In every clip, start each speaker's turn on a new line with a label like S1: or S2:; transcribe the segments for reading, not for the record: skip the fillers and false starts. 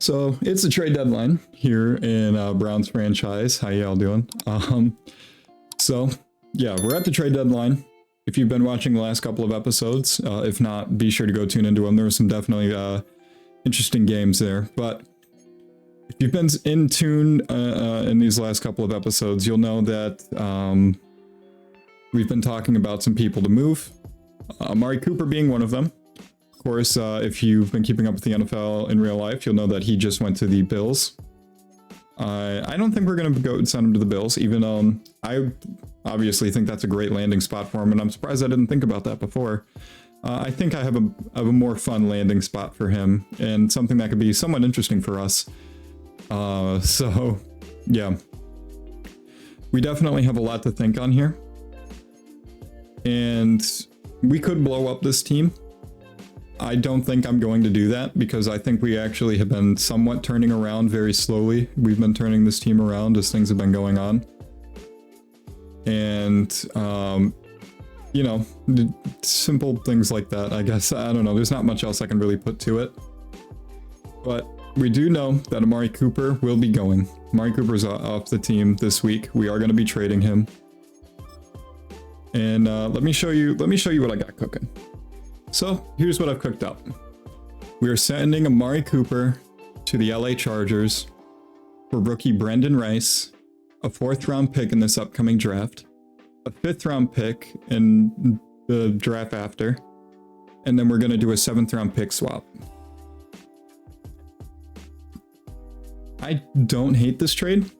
S1: So it's the trade deadline here in Browns franchise. How y'all doing? So yeah, we're at the trade deadline. If you've been watching the last couple of episodes, if not, be sure to go tune into them. There were some definitely interesting games there. But if you've been in tune in these last couple of episodes, you'll know that we've been talking about some people to move. Amari Cooper being one of them. Of course, if you've been keeping up with the NFL in real life, you'll know that he just went to the Bills. I don't think we're going to go send him to the Bills, even though I obviously think that's a great landing spot for him, and I'm surprised I didn't think about that before. I think I have a more fun landing spot for him, and something that could be somewhat interesting for us. So, yeah. We definitely have a lot to think on here. And we could blow up this team. I don't think I'm going to do that because I think we actually have been somewhat turning around very slowly. We've been turning this team around as things have been going on. And, you know, simple things like that, I guess. I don't know. There's not much else I can really put to it. But we do know that Amari Cooper will be going. Amari Cooper's off the team this week. We are going to be trading him. And let me show you what I got cooking. So here's what I've cooked up. We are sending Amari Cooper to the LA Chargers for rookie Brendan Rice, a 4th round pick in this upcoming draft, a 5th round pick in the draft after, and then we're going to do a 7th round pick swap. I don't hate this trade.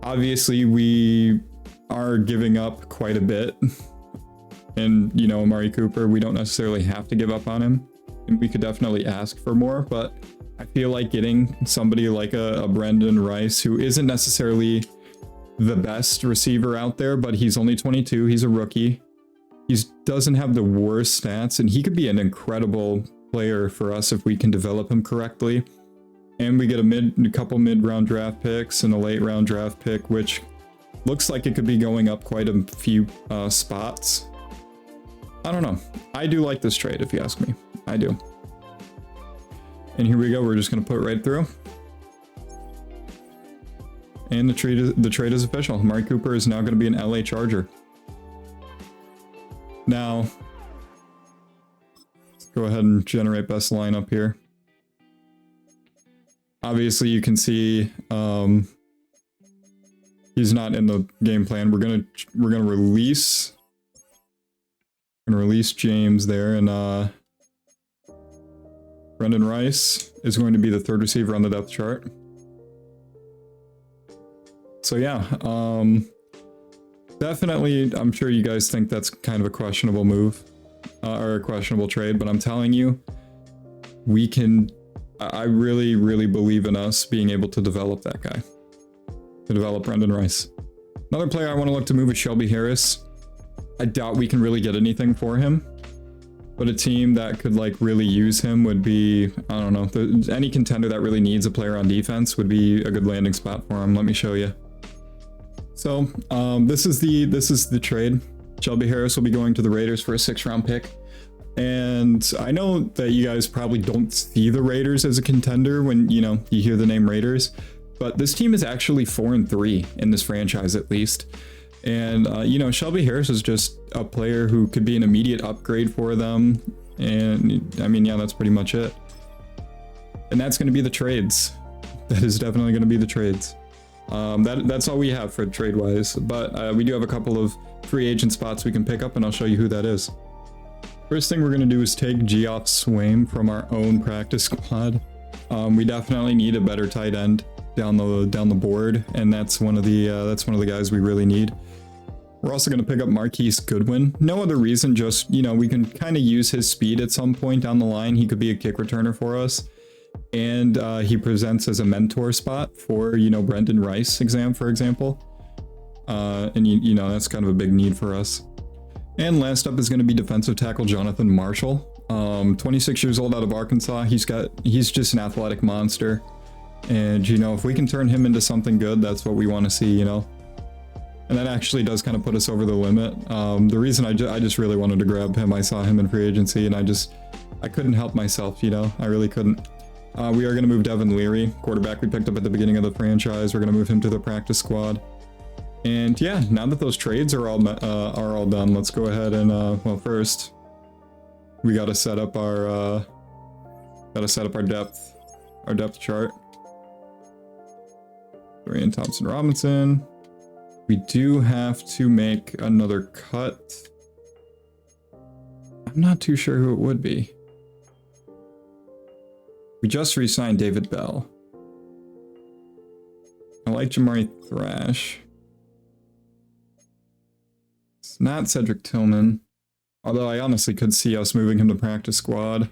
S1: Obviously, we are giving up quite a bit. And, you know, Amari Cooper, we don't necessarily have to give up on him. And we could definitely ask for more, but I feel like getting somebody like a Brendan Rice, who isn't necessarily the best receiver out there, but he's only 22, he's a rookie. He doesn't have the worst stats, and he could be an incredible player for us if we can develop him correctly. And we get a couple mid-round draft picks and a late-round draft pick, which looks like it could be going up quite a few spots. I don't know. I do like this trade, if you ask me. I do. And here we go. We're just going to put it right through. And the trade is official. Amari Cooper is now going to be an LA Charger. Now, let's go ahead and generate best lineup here. Obviously, you can see he's not in the game plan. We're gonna release James there, and Brendan Rice is going to be the 3rd receiver on the depth chart. So yeah, definitely, I'm sure you guys think that's kind of a questionable move or a questionable trade, but I'm telling you, we can. I really, really believe in us being able to develop that guy. To develop Brendan Rice. Another player I want to look to move is Shelby Harris. I doubt we can really get anything for him. But a team that could like really use him would be, I don't know, any contender that really needs a player on defense would be a good landing spot for him. Let me show you. So this is the trade. Shelby Harris will be going to the Raiders for a 6th round pick. And I know that you guys probably don't see the Raiders as a contender when, you know, you hear the name Raiders, but this team is actually 4-3 in this franchise, at least. And, you know, Shelby Harris is just a player who could be an immediate upgrade for them. And I mean, yeah, that's pretty much it. And that's going to be the trades. That is definitely going to be the trades. That's all we have for trade wise, but we do have a couple of free agent spots we can pick up, and I'll show you who that is. First thing we're going to do is take Geoff Swaim from our own practice squad. We definitely need a better tight end down the board, and that's one of the guys we really need. We're also going to pick up Marquise Goodwin. No other reason, just, you know, we can kind of use his speed at some point down the line. He could be a kick returner for us, and he presents as a mentor spot for, you know, Brendan Rice for example. And you know, that's kind of a big need for us. And last up is going to be defensive tackle Jonathan Marshall. 26 years old out of Arkansas. He's just an athletic monster. And, you know, if we can turn him into something good, that's what we want to see, you know. And that actually does kind of put us over the limit. The reason I just really wanted to grab him, I saw him in free agency, and I couldn't help myself, you know. I really couldn't. We are going to move Devin Leary, quarterback we picked up at the beginning of the franchise. We're going to move him to the practice squad. And yeah, now that those trades are all done, let's go ahead and well, first we got to set up our depth chart. Dorian Thompson-Robinson. We do have to make another cut. I'm not too sure who it would be. We just re-signed David Bell. I like Jamari Thrash. It's not Cedric Tillman. Although I honestly could see us moving him to practice squad.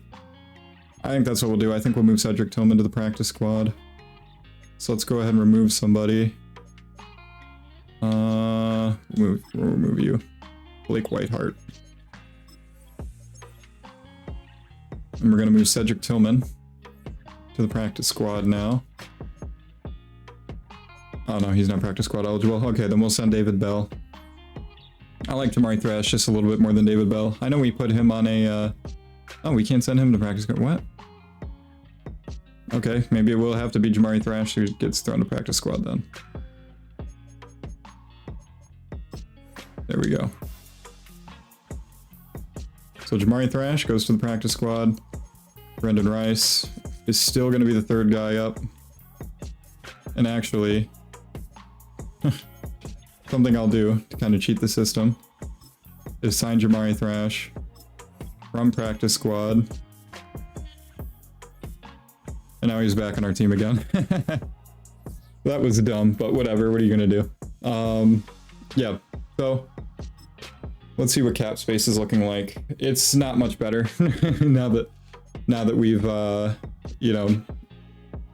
S1: I think that's what we'll do. I think we'll move Cedric Tillman to the practice squad. So let's go ahead and remove somebody. We'll remove you. Blake Whiteheart. And we're going to move Cedric Tillman to the practice squad now. Oh no, he's not practice squad eligible. Okay, then we'll send David Bell. I like Jamari Thrash just a little bit more than David Bell. I know we put him on a... Oh, we can't send him to practice squad. What? Okay, maybe it will have to be Jamari Thrash who gets thrown to practice squad then. There we go. So Jamari Thrash goes to the practice squad. Brendan Rice is still going to be the third guy up. And actually, something I'll do to kind of cheat the system is sign Jamari Thrash from practice squad. And now he's back on our team again. That was dumb, but whatever. What are you going to do? Yeah, so let's see what cap space is looking like. It's not much better now that we've, you know,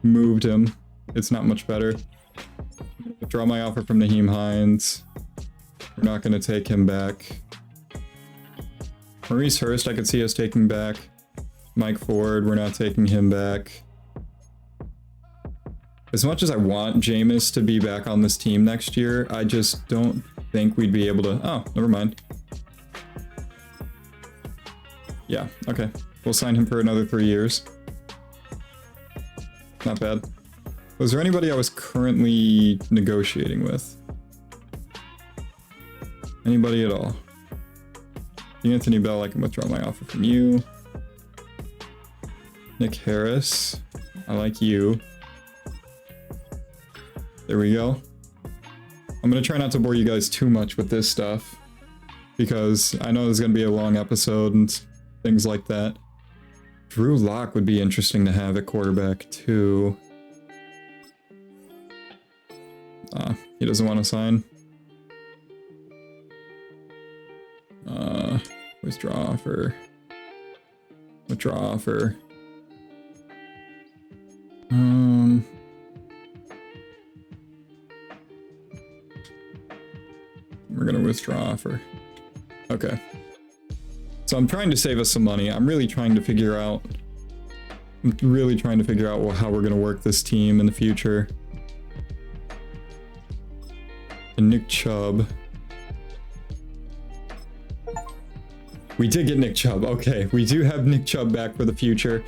S1: moved him. It's not much better. Withdraw my offer from Naheem Hines. We're not going to take him back. Maurice Hurst, I could see us taking back. Mike Ford, we're not taking him back. As much as I want Jameis to be back on this team next year, I just don't think we'd be able to... Oh, never mind. Yeah, okay. We'll sign him for another 3 years. Not bad. Was there anybody I was currently negotiating with? Anybody at all? Anthony Bell, I can withdraw my offer from you. Nick Harris, I like you. There we go. I'm gonna try not to bore you guys too much with this stuff, because I know there's gonna be a long episode and things like that. Drew Lock would be interesting to have at quarterback too. He doesn't want to sign. Withdraw offer. Withdraw offer. We're gonna withdraw offer. Okay. So I'm trying to save us some money. I'm really trying to figure out how we're gonna work this team in the future. And Nick Chubb. We did get Nick Chubb. Okay, we do have Nick Chubb back for the future.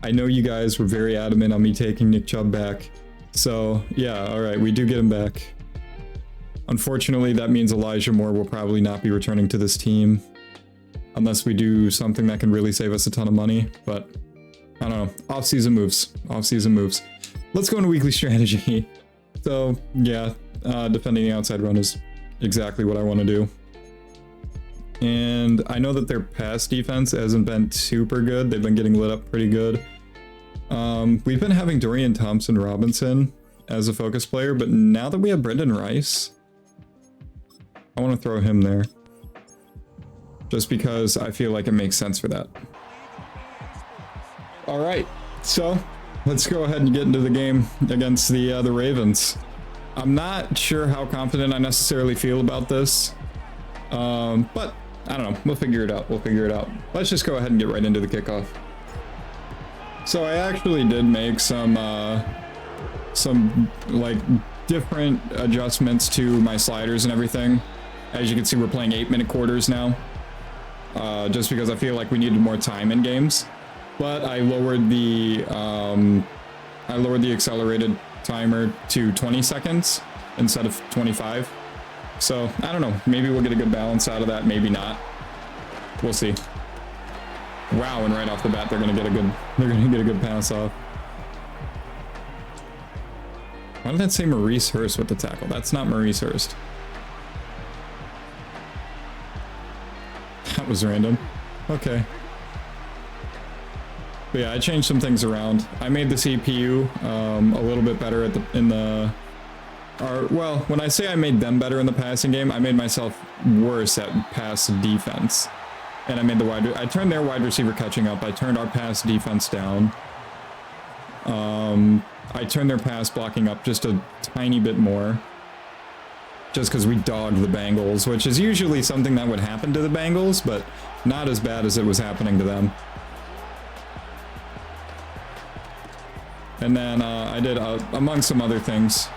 S1: I know you guys were very adamant on me taking Nick Chubb back. So, yeah, alright, we do get him back. Unfortunately, that means Elijah Moore will probably not be returning to this team. Unless we do something that can really save us a ton of money. But, I don't know. Off-season moves. Off-season moves. Let's go into weekly strategy. So, yeah, defending the outside run is exactly what I want to do. And I know that their pass defense hasn't been super good. They've been getting lit up pretty good. We've been having Dorian Thompson-Robinson as a focus player, but now that we have Brendan Rice, I want to throw him there. Just because I feel like it makes sense for that. Alright, so let's go ahead and get into the game against the Ravens. I'm not sure how confident I necessarily feel about this. But I don't know, we'll figure it out, Let's just go ahead and get right into the kickoff. So I actually did make some like different adjustments to my sliders and everything. As you can see, we're playing 8-minute quarters now. Just because I feel like we needed more time in games. but I lowered the accelerated timer to 20 seconds instead of 25. So I don't know, maybe we'll get a good balance out of that, maybe not. We'll see. Wow, and right off the bat they're gonna get a good pass off. Why did that say Maurice Hurst with the tackle? That's not Maurice Hurst. That was random. Okay. But yeah, I changed some things around. I made the CPU a little bit better well, when I say I made them better in the passing game, I made myself worse at pass defense. And I made I turned their wide receiver catching up. I turned our pass defense down. I turned their pass blocking up just a tiny bit more. Just because we dogged the Bengals, which is usually something that would happen to the Bengals, but not as bad as it was happening to them. And then I did, among some other things,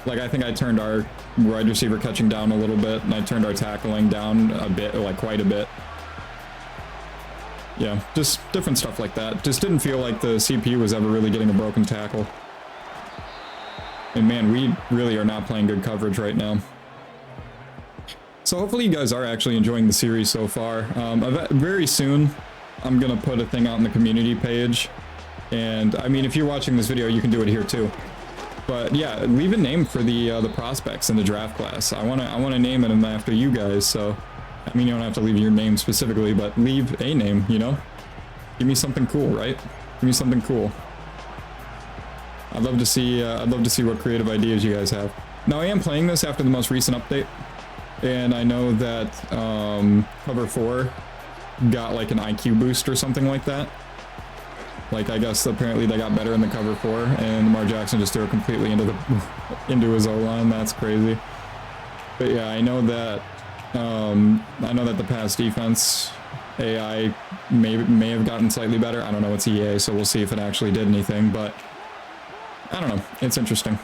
S1: like I think I turned our wide receiver catching down a little bit, and I turned our tackling down a bit, like quite a bit. Yeah, just different stuff like that. Just didn't feel like the CPU was ever really getting a broken tackle. And man, we really are not playing good coverage right now. So hopefully you guys are actually enjoying the series so far. Very soon, I'm gonna put a thing out in the community page. And I mean, if you're watching this video, you can do it here too. But yeah, leave a name for the prospects in the draft class. I wanna name them after you guys. So, I mean, you don't have to leave your name specifically, but leave a name. You know, give me something cool, right? Give me something cool. I'd love to see what creative ideas you guys have. Now I am playing this after the most recent update, and I know that Cover 4 got like an IQ boost or something like that. Like I guess apparently they got better in the Cover 4, and Lamar Jackson just threw it completely into his O-line. That's crazy. But yeah, I know that the pass defense AI may have gotten slightly better. I don't know, it's EA, so we'll see if it actually did anything, but I don't know. It's interesting.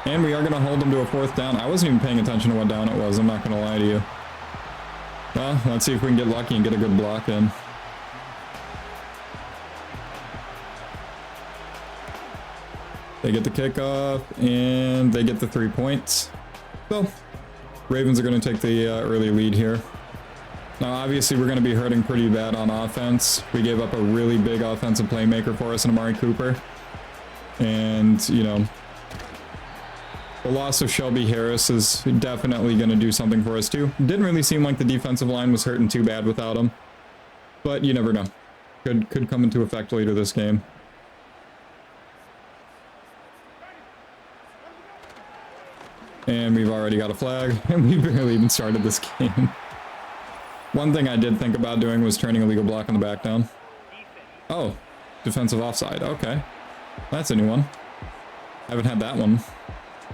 S1: And we are going to hold them to a 4th down. I wasn't even paying attention to what down it was. I'm not going to lie to you. Well, let's see if we can get lucky and get a good block in. They get the kickoff, and they get the 3 points. So, Ravens are going to take the early lead here. Now, obviously, we're going to be hurting pretty bad on offense. We gave up a really big offensive playmaker for us in Amari Cooper. And, you know, the loss of Shelby Harris is definitely going to do something for us, too. Didn't really seem like the defensive line was hurting too bad without him. But you never know. Could come into effect later this game. And we've already got a flag, and we barely even started this game. One thing I did think about doing was turning a legal block on the back down. Oh, defensive offside. Okay. That's a new one. Haven't had that one.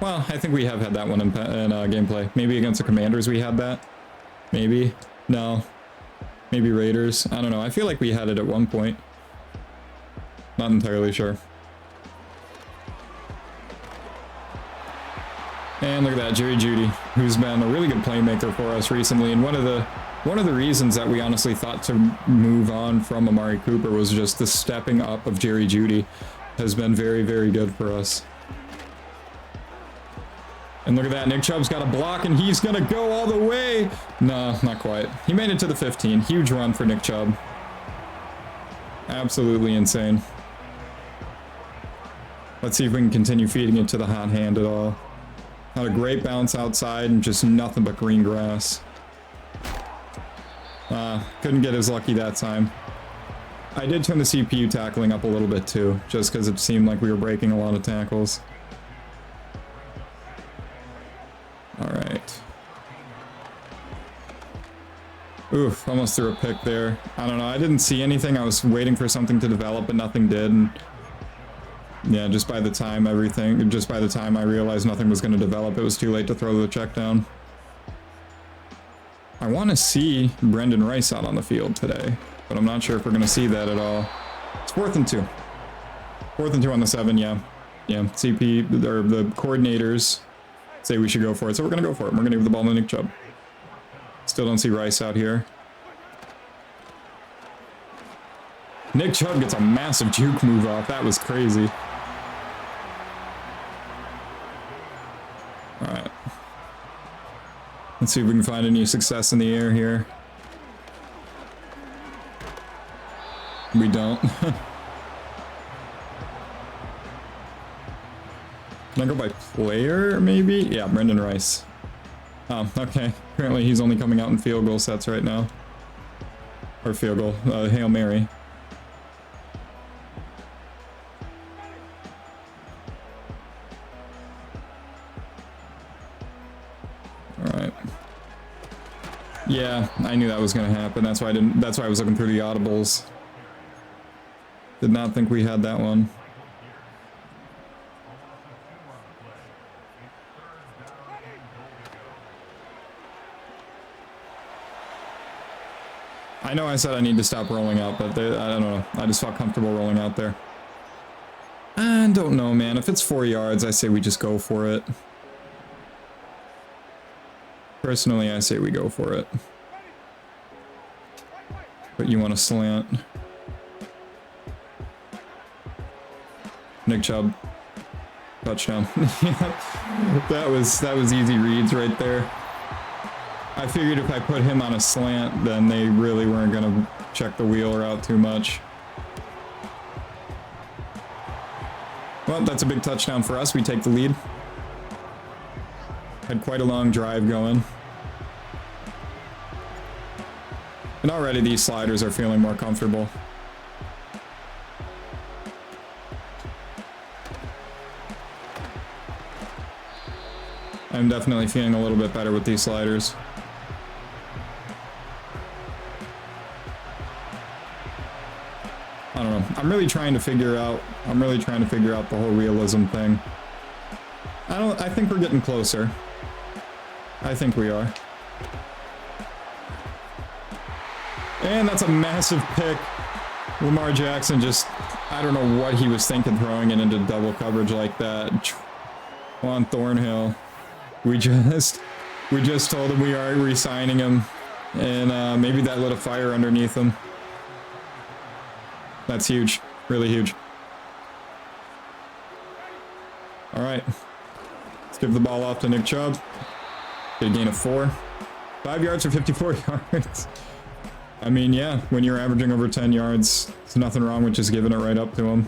S1: Well, I think we have had that one in gameplay. Maybe against the Commanders we had that. Maybe. No. Maybe Raiders. I don't know. I feel like we had it at one point. Not entirely sure. And look at that, Jerry Jeudy, who's been a really good playmaker for us recently. And one of the reasons that we honestly thought to move on from Amari Cooper was just the stepping up of Jerry Jeudy has been very, very good for us. And look at that, Nick Chubb's got a block, and he's gonna go all the way. No, not quite. He made it to the 15. Huge run for Nick Chubb. Absolutely insane. Let's see if we can continue feeding it to the hot hand at all. Had a great bounce outside and just nothing but green grass. Couldn't get as lucky that time. I did turn the CPU tackling up a little bit too, just because it seemed like we were breaking a lot of tackles. Alright. Oof, almost threw a pick there. I don't know, I didn't see anything. I was waiting for something to develop, but nothing did. And yeah, just by the time I realized nothing was going to develop, it was too late to throw the check down. I want to see Brendan Rice out on the field today, but I'm not sure if we're going to see that at all. It's 4th and 2. 4th and 2 on the 7, yeah. Yeah, CP, or the coordinators say we should go for it. So we're going to go for it. We're going to give the ball to Nick Chubb. Still don't see Rice out here. Nick Chubb gets a massive juke move off. That was crazy. All right. Let's see if we can find any success in the air here. We don't. Can I go by player, maybe? Yeah, Brendan Rice. Oh, okay. Apparently he's only coming out in field goal sets right now. Or field goal. Hail Mary. Alright. Yeah, I knew that was gonna happen. That's why I was looking through the audibles. Did not think we had that one. I know I said I need to stop rolling out, but I don't know. I just felt comfortable rolling out there. I don't know, man. If it's 4 yards, I say we just go for it. Personally, I say we go for it. But you want to slant. Nick Chubb. Touchdown. that was easy reads right there. I figured if I put him on a slant, then they really weren't going to check the wheel route too much. Well, that's a big touchdown for us. We take the lead. Had quite a long drive going. And already these sliders are feeling more comfortable. I'm definitely feeling a little bit better with these sliders. I don't know. I'm really trying to figure out the whole realism thing. I think we're getting closer. I think we are. And that's a massive pick. Lamar Jackson just, I don't know what he was thinking throwing it into double coverage like that. Juan Thornhill. We just told him we are re-signing him. And maybe that lit a fire underneath him. That's huge. Really huge. All right. Let's give the ball off to Nick Chubb. Get a gain of 4. 5 yards for 54 yards. I mean, yeah, when you're averaging over 10 yards, there's nothing wrong with just giving it right up to him.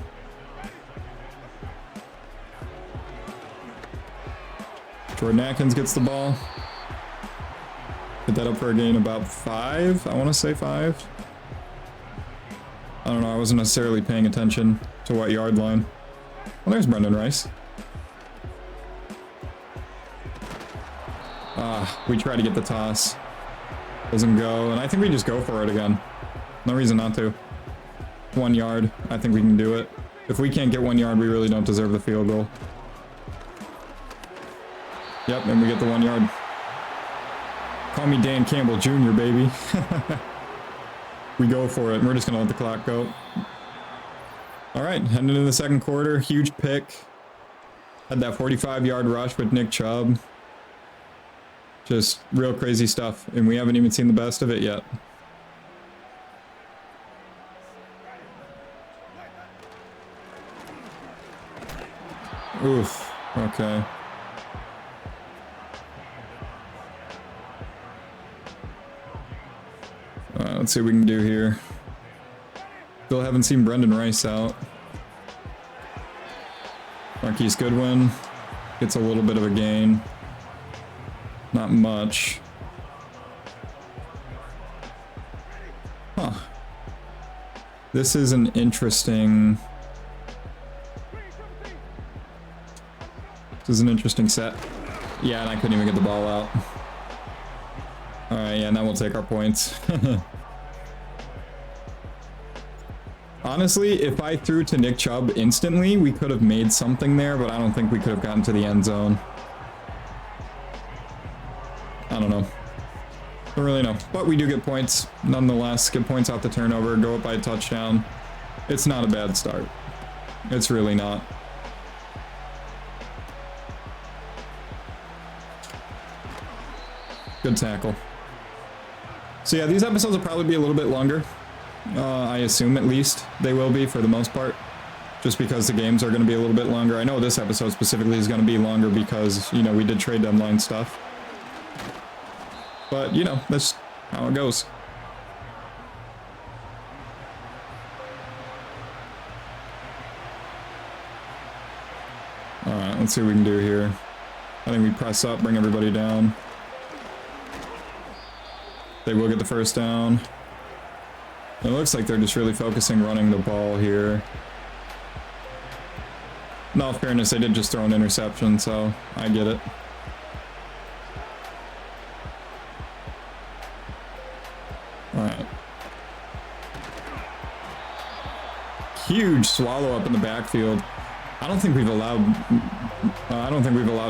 S1: Jordan Atkins gets the ball. Put that up for a gain about 5. I want to say 5. I don't know. I wasn't necessarily paying attention to what yard line. Well, there's Brendan Rice. We try to get the toss. Doesn't go, and I think we just go for it again. No reason not to. 1 yard. I think we can do it. If we can't get 1 yard, we really don't deserve the field goal. Yep, and we get the 1 yard. Call me Dan Campbell Jr., baby. We go for it, and we're just going to let the clock go. All right, heading into the second quarter. Huge pick. Had that 45-yard rush with Nick Chubb. Just real crazy stuff, and we haven't even seen the best of it yet. Oof, okay. Let's see what we can do here. Still haven't seen Brendan Rice out. Marquise Goodwin gets a little bit of a gain. Not much. Huh. This is an interesting... This is an interesting set. Yeah, and I couldn't even get the ball out. Alright, yeah, now we'll take our points. Honestly, if I threw to Nick Chubb instantly, we could have made something there, but I don't think we could have gotten to the end zone. I don't know. Don't really know. But we do get points, nonetheless. Get points off the turnover, go up by a touchdown. It's not a bad start. It's really not. Good tackle. So yeah, these episodes will probably be a little bit longer. I assume at least they will be for the most part. Just because the games are going to be a little bit longer. I know this episode specifically is going to be longer because, you know, we did trade deadline stuff. But, you know, that's how it goes. Alright, let's see what we can do here. I think we press up, bring everybody down. They will get the first down. It looks like they're just really focusing running the ball here. In all fairness, they did just throw an interception, so I get it. Alright. Huge swallow up in the backfield. I don't think we've allowed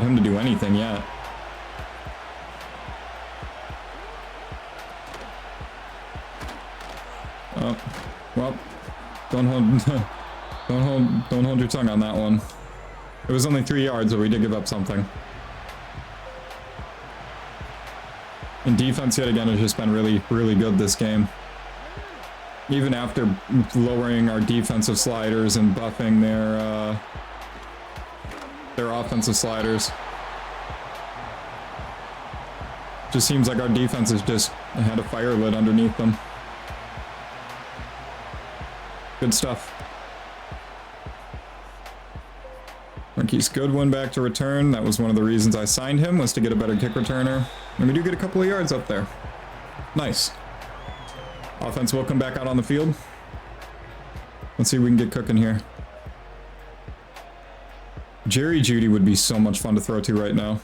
S1: him to do anything yet. Oh, well, don't hold your tongue on that one. It was only 3 yards, but we did give up something. And defense yet again has just been really, really good this game. Even after lowering our defensive sliders and buffing their offensive sliders. Just seems like our defense has just had a fire lit underneath them. Good stuff. Marquise Goodwin back to return. That was one of the reasons I signed him, was to get a better kick returner. And we do get a couple of yards up there. Nice. Offense will come back out on the field. Let's see if we can get cooking here. Jerry Jeudy would be so much fun to throw to right now.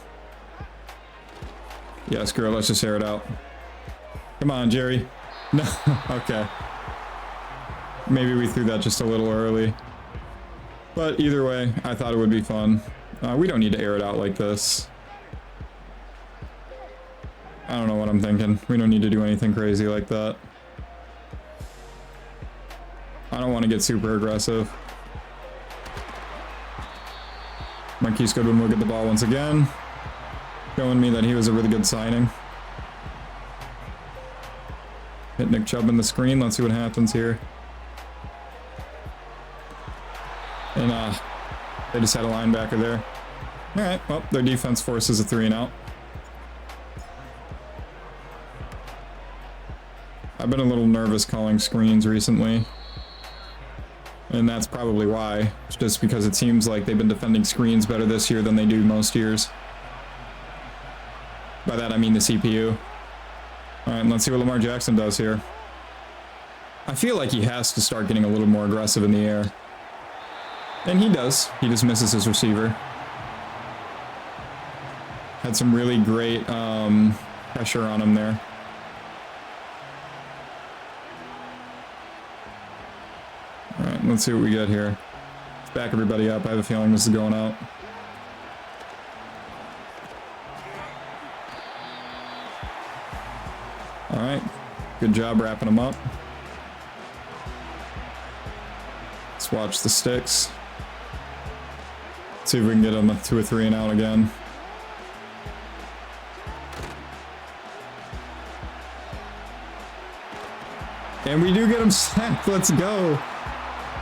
S1: Yeah, screw it. Let's just air it out. Come on, Jerry. No. Okay. Maybe we threw that just a little early. But either way, I thought it would be fun. We don't need to air it out like this. I don't know what I'm thinking. We don't need to do anything crazy like that. I don't want to get super aggressive. Marquise Goodwin will get the ball once again, showing me that he was a really good signing. Hit Nick Chubb in the screen. Let's see what happens here. And they just had a linebacker there. Alright, well, their defense forces a 3 and out. I've been a little nervous calling screens recently. And that's probably why. It's just because it seems like they've been defending screens better this year than they do most years. By that I mean the CPU. Alright, let's see what Lamar Jackson does here. I feel like he has to start getting a little more aggressive in the air. And he does. He just misses his receiver. Had some really great pressure on him there. Alright, let's see what we get here. Let's back everybody up. I have a feeling this is going out. Alright. Good job wrapping them up. Let's watch the sticks. See if we can get them to a 3 and out again. And we do get him sacked. Let's go.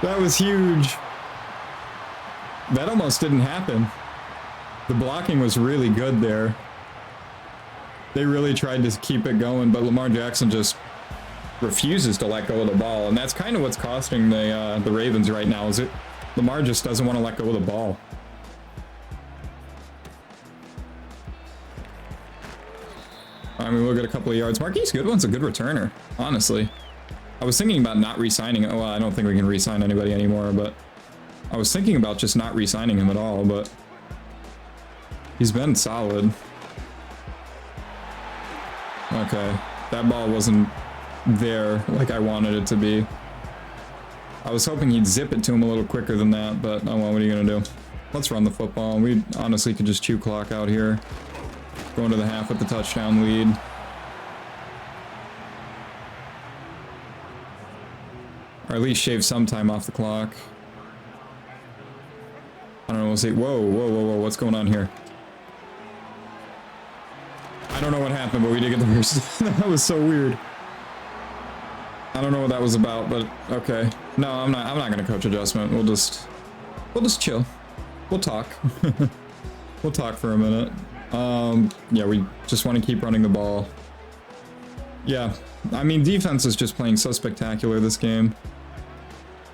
S1: That was huge. That almost didn't happen. The blocking was really good there. They really tried to keep it going, but Lamar Jackson just refuses to let go of the ball. And that's kind of what's costing the Ravens right now, is it? Lamar just doesn't want to let go of the ball. I mean, we'll get a couple of yards. Marquise Goodwin's a good returner, honestly. I was thinking about not re-signing. Well, I don't think we can re-sign anybody anymore, but I was thinking about just not re-signing him at all, but he's been solid. Okay, that ball wasn't there like I wanted it to be. I was hoping he'd zip it to him a little quicker than that, but oh well, what are you gonna do? Let's run the football. We honestly could just chew clock out here. Go into the half with the touchdown lead. Or at least shave some time off the clock. I don't know, we'll see. Whoa, whoa, whoa, whoa, what's going on here? I don't know what happened. happened, but we did get the first. That was so weird. I don't know what that was about, but okay. No, I'm not gonna coach adjustment. We'll just chill. We'll talk. We'll talk for a minute. Yeah, we just want to keep running the ball. Yeah, I mean, defense is just playing so spectacular this game.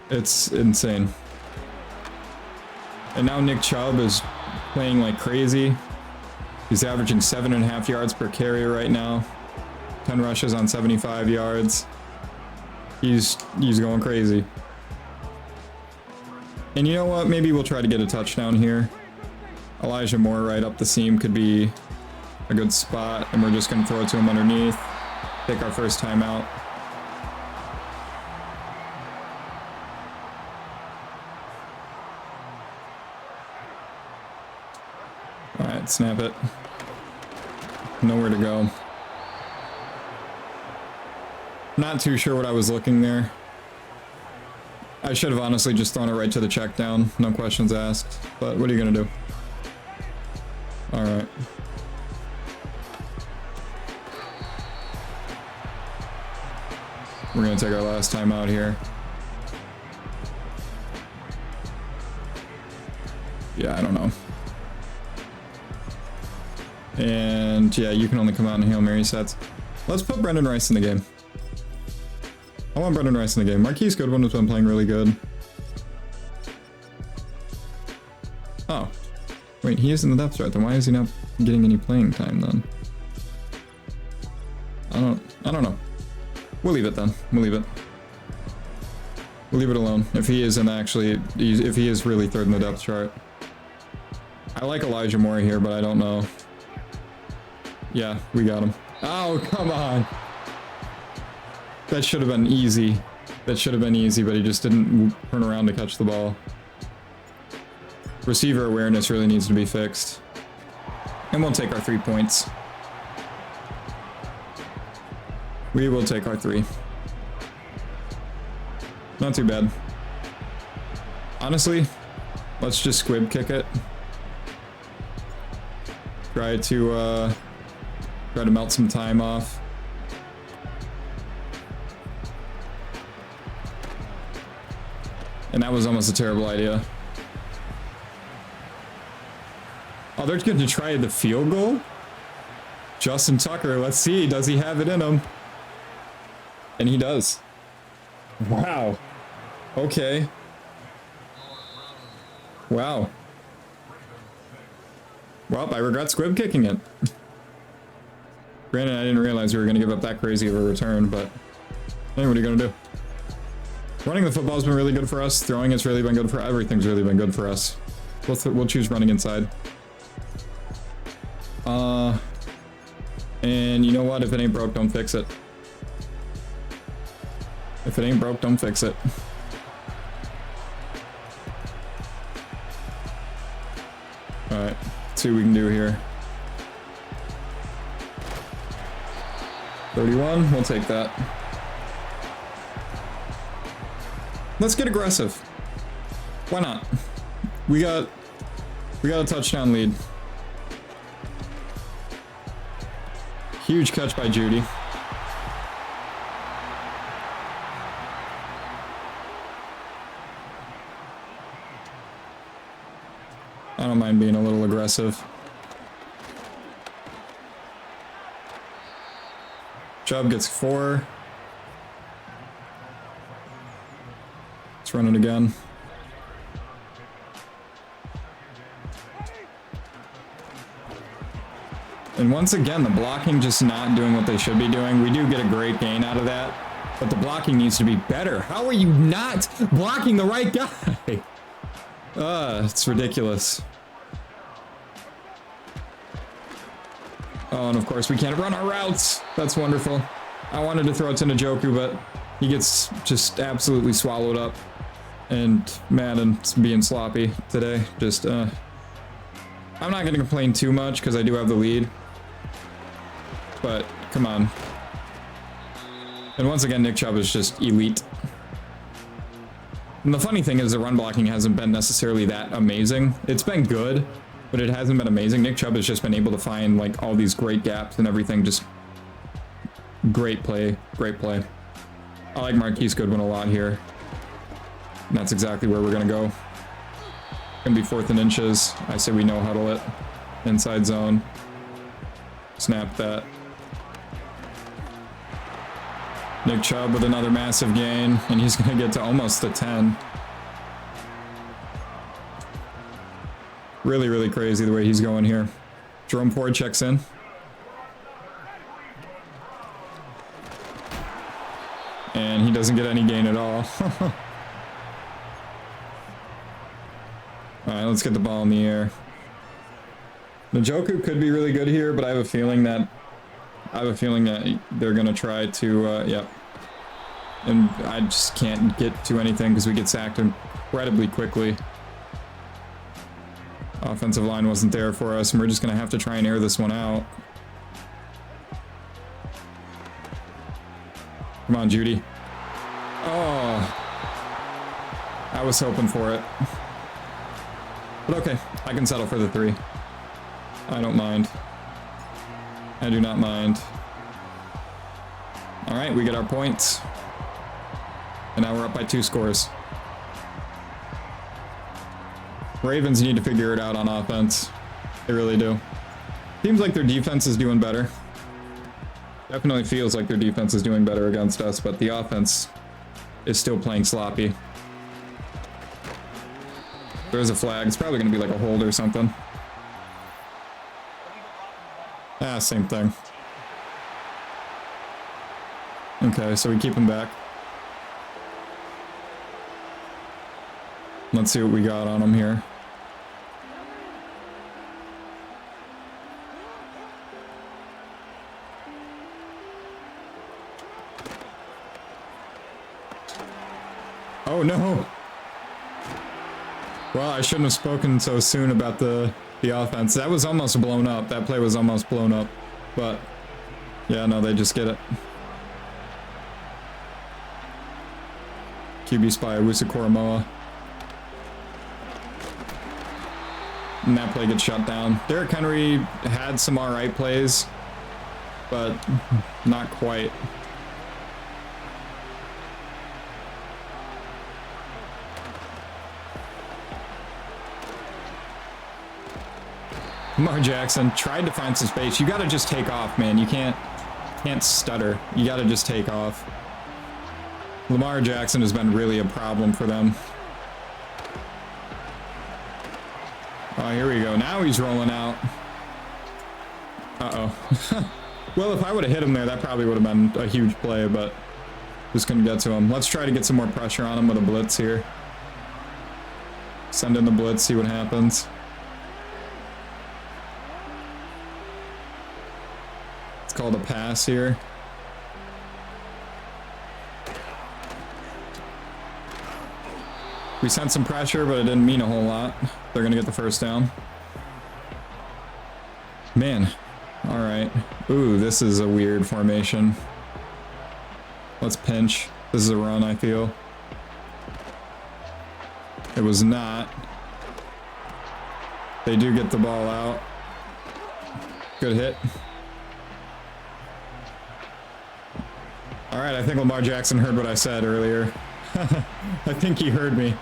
S1: It's insane. And now Nick Chubb is playing like crazy. He's averaging 7.5 yards per carry right now. 10 rushes on 75 yards. He's going crazy. And you know what? Maybe we'll try to get a touchdown here. Elijah Moore right up the seam could be a good spot. And we're just going to throw it to him underneath. Take our first timeout. Alright, snap it. Nowhere to go. Not too sure what I was looking there. I should have honestly just thrown it right to the check down. No questions asked. But what are you gonna do? Alright. We're gonna take our last time out here. Yeah, I don't know. And yeah, you can only come out in Hail Mary sets. Let's put Brendan Rice in the game. I want Brendan Rice in the game. Marquise Goodwin has been playing really good. Oh. Wait, he is in the depth chart, then why is he not getting any playing time then? I don't know. We'll leave it then. We'll leave it. We'll leave it alone. If he is if he is really third in the depth chart. I like Elijah Moore here, but I don't know. Yeah, we got him. Oh, come on. That should have been easy. That should have been easy, but he just didn't turn around to catch the ball. Receiver awareness really needs to be fixed. And we'll take our 3 points. We will take our 3. Not too bad. Honestly, let's just squib kick it. Try to melt some time off. And that was almost a terrible idea. Oh, they're going to try the field goal? Justin Tucker, let's see. Does he have it in him? And he does. Wow. Okay. Wow. Well, I regret squib kicking it. Granted, I didn't realize we were going to give up that crazy of a return, but hey, what are you going to do? Running the football's been really good for us. Throwing it's really been good for everything's really been good for us. We'll choose running inside. And you know what? If it ain't broke, don't fix it. If it ain't broke, don't fix it. Alright, let's see what we can do here. 31, we'll take that. Let's get aggressive. Why not? We got a touchdown lead. Huge catch by Judy. I don't mind being a little aggressive. Chubb gets 4. Let's run it again. And once again, the blocking just not doing what they should be doing. We do get a great gain out of that, but the blocking needs to be better. How are you not blocking the right guy? It's ridiculous. Oh, and of course we can't run our routes. That's wonderful. I wanted to throw it to Njoku, but he gets just absolutely swallowed up. And Madden's being sloppy today. Just, I'm not going to complain too much because I do have the lead. But, come on. And once again, Nick Chubb is just elite. And the funny thing is the run blocking hasn't been necessarily that amazing. It's been good, but it hasn't been amazing. Nick Chubb has just been able to find like all these great gaps and everything. Just great play, great play. I like Marquise Goodwin a lot here. And that's exactly where we're gonna go. Gonna be 4th and inches. I say we no huddle it. Inside zone. Snap that. Nick Chubb with another massive gain, and he's gonna get to almost the 10. Really, really crazy the way he's going here. Jerome Ford checks in. And he doesn't get any gain at all. Alright, let's get the ball in the air. Njoku could be really good here, but I have a feeling that they're gonna try to yep. And I just can't get to anything because we get sacked incredibly quickly. Offensive line wasn't there for us, and we're just gonna have to try and air this one out. Come on, Judy. Oh, I was hoping for it. But okay, I can settle for the 3. I don't mind. I do not mind. All right, we get our points. And now we're up by 2 scores. Ravens need to figure it out on offense. They really do. Seems like their defense is doing better. Definitely feels like their defense is doing better against us, but the offense is still playing sloppy. There's a flag. It's probably going to be like a hold or something. Ah, same thing. Okay, so we keep him back. Let's see what we got on him here. Oh no! Well, I shouldn't have spoken so soon about the offense. That was almost blown up. That play was almost blown up. But, yeah, no, they just get it. QB spy, Wusa Koromoa. And that play gets shut down. Derrick Henry had some alright plays, but not quite. Lamar Jackson tried to find some space. You gotta just take off, man. You can't stutter. You gotta just take off. Lamar Jackson has been really a problem for them. Oh, here we go. Now he's rolling out. Uh-oh. Well, if I would have hit him there, that probably would have been a huge play, but just couldn't get to him. Let's try to get some more pressure on him with a blitz here. Send in the blitz, see what happens. It's called a pass here. We sent some pressure, but it didn't mean a whole lot. They're gonna get the first down. Man, all right. Ooh, this is a weird formation. Let's pinch. This is a run, I feel. It was not. They do get the ball out. Good hit. All right, I think Lamar Jackson heard what I said earlier. I think he heard me,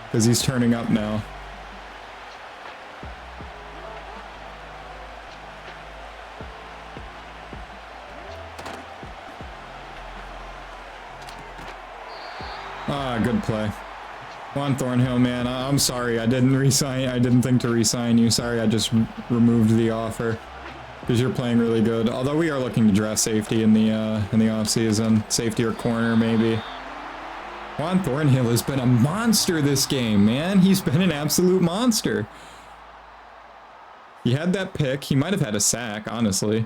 S1: because he's turning up now. Ah, good play. Juan Thornhill, man, I'm sorry. I didn't think to re-sign you. Sorry, I just removed the offer. Because you're playing really good. Although we are looking to draft safety in the offseason. Safety or corner, maybe. Juan Thornhill has been a monster this game, man. He's been an absolute monster. He had that pick. He might have had a sack, honestly.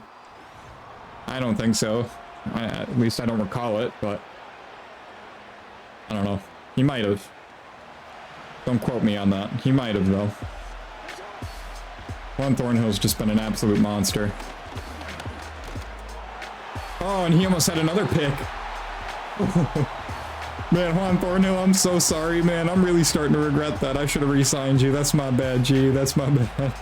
S1: I don't think so. At least I don't recall it, but... I don't know. He might have. Don't quote me on that. He might have, though. Juan Thornhill's just been an absolute monster. Oh, and he almost had another pick. Man, Juan Thornhill, I'm so sorry, man. I'm really starting to regret that. I should have re-signed you. That's my bad, G. That's my bad.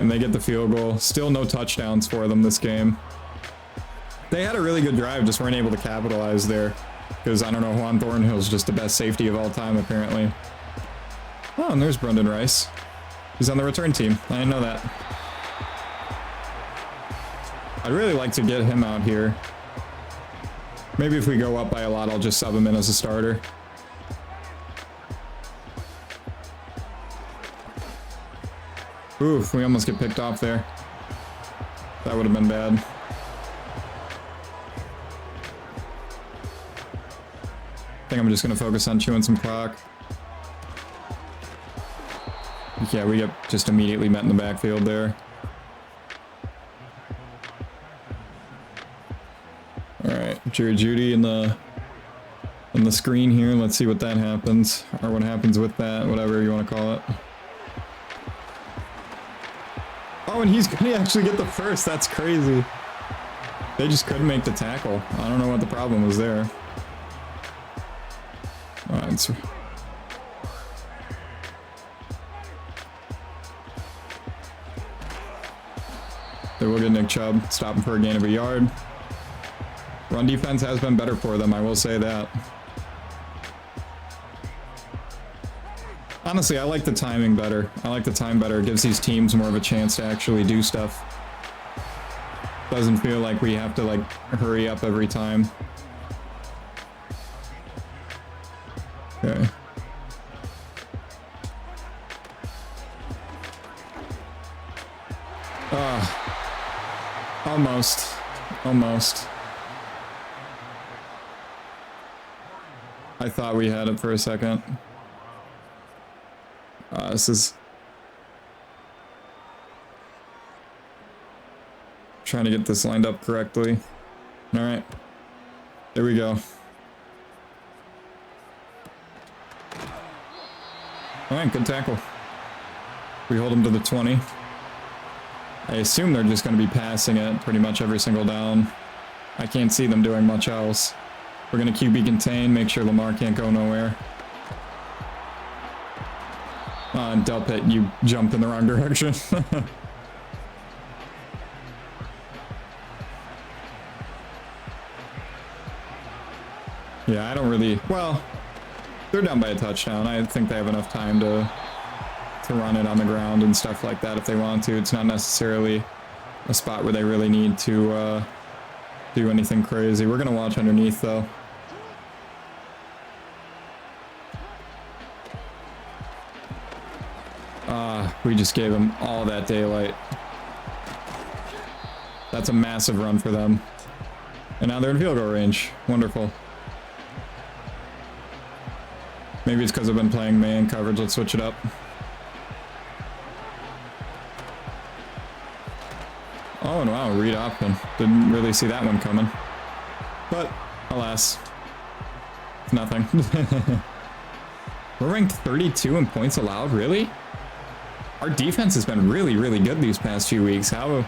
S1: and they get the field goal. Still no touchdowns for them this game. They had a really good drive, just weren't able to capitalize there. Because, I don't know, Juan Thornhill's just the best safety of all time, apparently. Oh, and there's Brendan Rice. He's on the return team. I didn't know that. I'd really like to get him out here. Maybe if we go up by a lot, I'll just sub him in as a starter. Oof, we almost get picked off there. That would have been bad. I think I'm just going to focus on chewing some clock. Yeah, we get just immediately met in the backfield there. Alright, Jerry Jeudy in the screen here. Let's see what that happens. Or what happens with that, whatever you want to call it. Oh, and he's going to actually get the first. That's crazy. They just couldn't make the tackle. I don't know what the problem was there. Alright, so they will get Nick Chubb, stop him for a gain of a yard. Run defense has been better for them, I will say that. Honestly, I like the timing better. I like the time better. It gives these teams more of a chance to actually do stuff. Doesn't feel like we have to, like, hurry up every time. Okay. Almost. Almost. I thought we had it for a second. This is... trying to get this lined up correctly. Alright. There we go. Alright, good tackle. We hold them to the 20. I assume they're just going to be passing it pretty much every single down. I can't see them doing much else. We're going to QB contain, make sure Lamar can't go nowhere. And Delpit, you jumped in the wrong direction. Yeah, I don't really... Well, they're down by a touchdown. I think they have enough time to run it on the ground and stuff like that if they want to. It's not necessarily a spot where they really need to do anything crazy. We're going to watch underneath, though. We just gave them all that daylight. That's a massive run for them. And now they're in field goal range. Wonderful. Maybe it's because I've been playing man coverage. Let's switch it up. Oh, and wow, read option. Didn't really see that one coming. But, alas. It's nothing. We're ranked 32 in points allowed? Really? Our defense has been really, really good these past few weeks. How?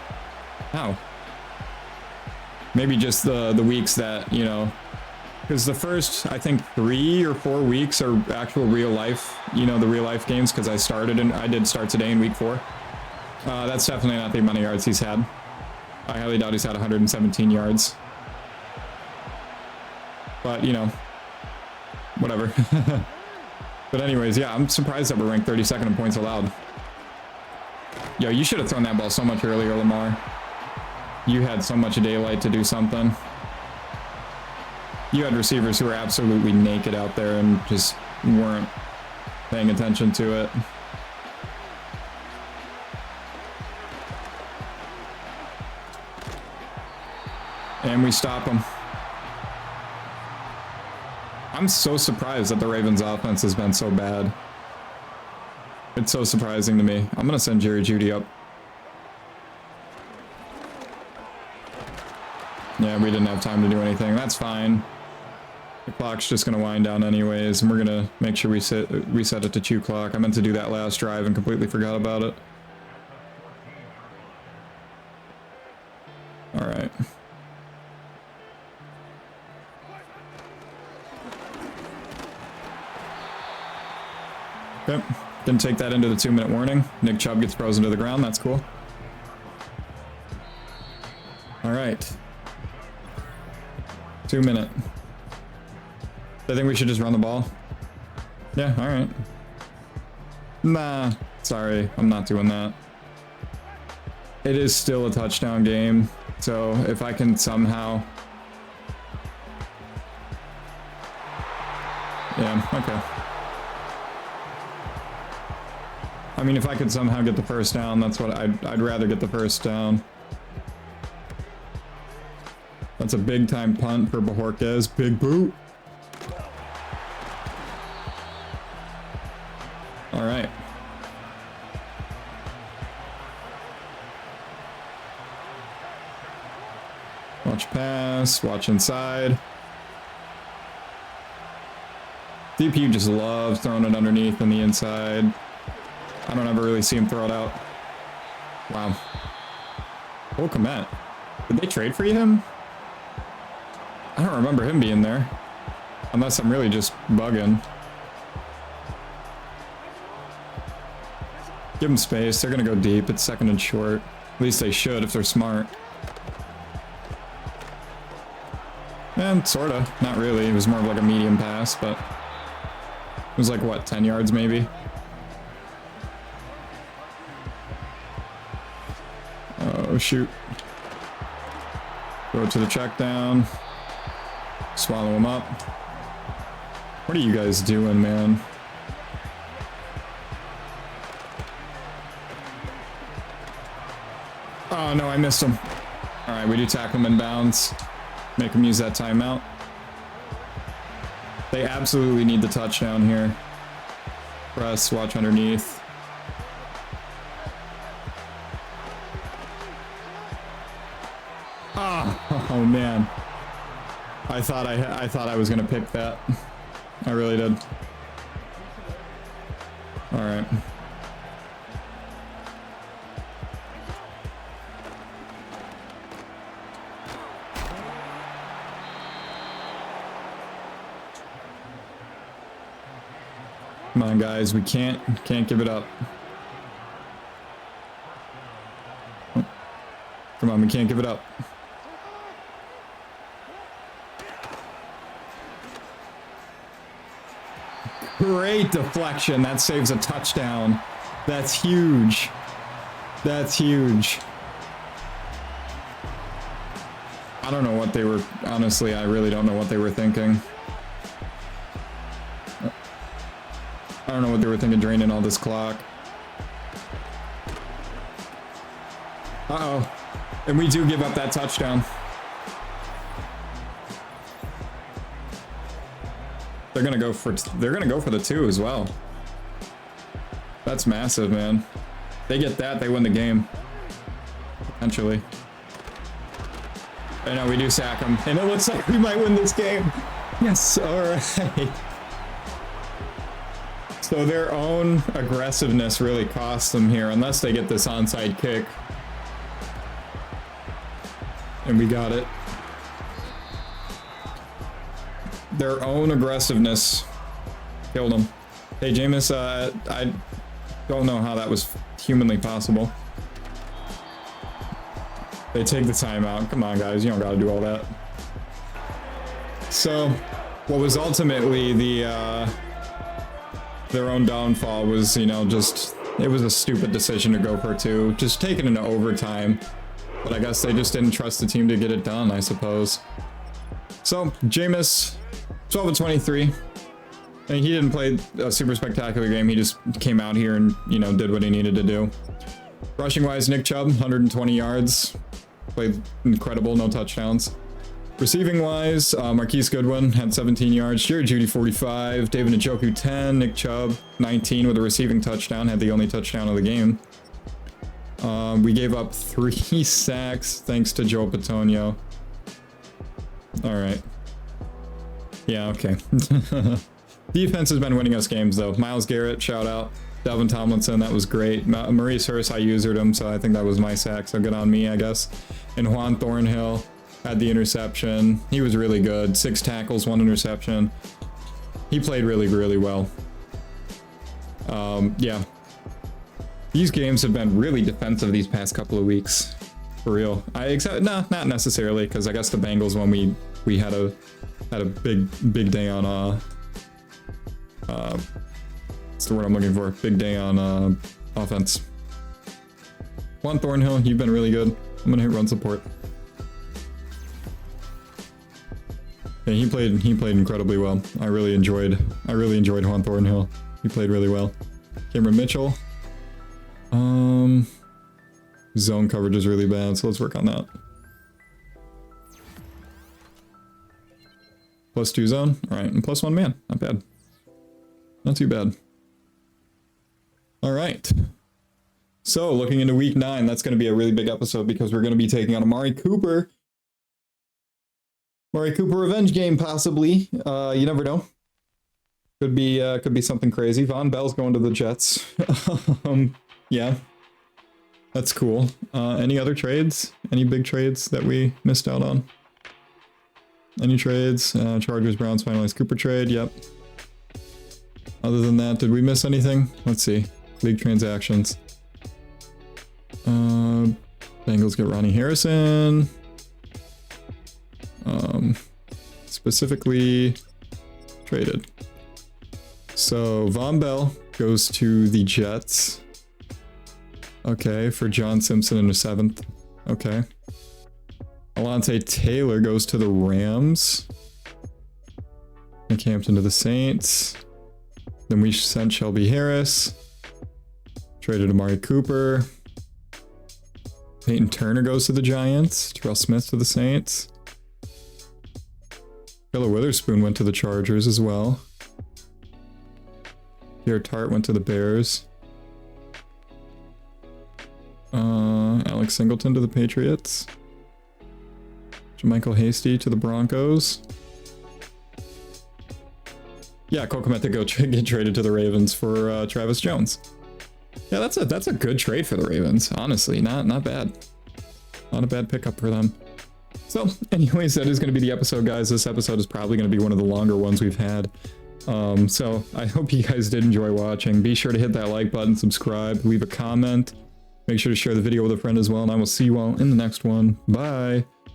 S1: Maybe just the weeks that, you know... Because the first, I think, 3 or 4 weeks are actual real life, you know, the real life games, because I did start today in week 4. That's definitely not the amount of yards he's had. I highly doubt he's had 117 yards. But, you know, whatever. But anyways, yeah, I'm surprised that we're ranked 32nd in points allowed. Yo, you should have thrown that ball so much earlier, Lamar. You had so much daylight to do something. You had receivers who were absolutely naked out there and just weren't paying attention to it. And we stop them. I'm so surprised that the Ravens offense has been so bad. It's so surprising to me. I'm going to send Jerry Jeudy up. Yeah, we didn't have time to do anything. That's fine. The clock's just going to wind down anyways, and we're going to make sure we reset it to chew clock. I meant to do that last drive and completely forgot about it. All right. Okay. Didn't take that into the 2-minute warning. Nick Chubb gets frozen to the ground. That's cool. All right. 2 minute. I think we should just run the ball. Yeah, all right. Nah, sorry, I'm not doing that. It is still a touchdown game, so if I can somehow... Yeah, okay. I mean, if I could somehow get the first down, that's what I'd rather get the first down. That's a big time punt for Bajorquez. Big boot. All right. Watch pass, watch inside. DPU just loves throwing it underneath and the inside. I don't ever really see him throw it out. Wow. Oh, Komet. Did they trade for him? I don't remember him being there. Unless I'm really just bugging. Give them space. They're going to go deep. It's second and short. At least they should if they're smart. And sorta. Not really. It was more of like a medium pass, but... It was like, what, 10 yards maybe? Oh, shoot. Go to the check down. Swallow him up. What are you guys doing, man? Oh, no, I missed him. All right, we do tackle him in bounds. Make him use that timeout. They absolutely need the touchdown here. Press, watch underneath. Ah, oh man. I thought I was gonna pick that. I really did. All right. Come on, guys. We can't give it up. Come on, we can't give it up. Great deflection. That saves a touchdown. That's huge. That's huge. I don't know what they were... Honestly, I really don't know what they were thinking. I don't know what they were thinking draining all this clock. Uh-oh. And we do give up that touchdown. They're gonna go for the 2 as well. That's massive, man. They get that, they win the game. Potentially. I know we do sack them, and it looks like we might win this game. Yes, alright. So their own aggressiveness really costs them here, unless they get this onside kick. And we got it. Their own aggressiveness killed them. Hey, Jameis, I don't know how that was humanly possible. They take the timeout. Come on, guys, you don't gotta do all that. So, what was ultimately their own downfall was, you know, just, it was a stupid decision to go for 2. Just take it into overtime. But I guess they just didn't trust the team to get it done, I suppose. So, Jameis, 12 of 23. I mean, he didn't play a super spectacular game. He just came out here and, you know, did what he needed to do. Rushing-wise, Nick Chubb, 120 yards. Played incredible, no touchdowns. Receiving-wise, Marquise Goodwin had 17 yards. Jerry Jeudy, 45. David Njoku, 10. Nick Chubb, 19 with a receiving touchdown. Had the only touchdown of the game. We gave up 3 sacks thanks to Joe Petonio. All right. Yeah, okay. Defense has been winning us games, though. Myles Garrett, shout out. Dalvin Tomlinson, that was great. Maurice Hurst, I usered him, so I think that was my sack, so good on me, I guess. And Juan Thornhill had the interception. He was really good. 6 tackles, 1 interception. He played really, really well. Yeah. These games have been really defensive these past couple of weeks. For real. Not necessarily, because I guess the Bengals when we had a big day on what's the word I'm looking for? Big day on offense. Juan Thornhill, you've been really good. I'm gonna hit run support. Yeah, he played incredibly well. I really enjoyed Juan Thornhill. He played really well. Cameron Mitchell. Zone coverage is really bad, so let's work on that. +2 zone. Alright, and +1 man. Not bad. Not too bad. Alright. So, looking into week 9, that's going to be a really big episode because we're going to be taking on Amari Cooper. Amari Cooper revenge game, possibly. You never know. Could be something crazy. Von Bell's going to the Jets. Yeah. That's cool. Any other trades? Any big trades that we missed out on? Any trades? Chargers, Browns finalized Cooper trade. Yep. Other than that, did we miss anything? Let's see. League transactions. Bengals get Ronnie Harrison. Specifically traded. So Von Bell goes to the Jets. Okay, for John Simpson in the 7th. Okay. Alontae Taylor goes to the Rams. Nick Hampton to the Saints. Then we sent Shelby Harris. Traded Amari Cooper. Peyton Turner goes to the Giants. Terrell Smith to the Saints. Taylor Witherspoon went to the Chargers as well. Pierre Tart went to the Bears. Alex Singleton to the Patriots. Jermichael Hasty to the Broncos. Yeah, Cole Kmet to get traded to the Ravens for Travis Jones. Yeah, that's a good trade for the Ravens. Honestly, not bad. Not a bad pickup for them. So, anyways, that is going to be the episode, guys. This episode is probably going to be one of the longer ones we've had. So I hope you guys did enjoy watching. Be sure to hit that like button, subscribe, leave a comment. Make sure to share the video with a friend as well, and I will see you all in the next one. Bye.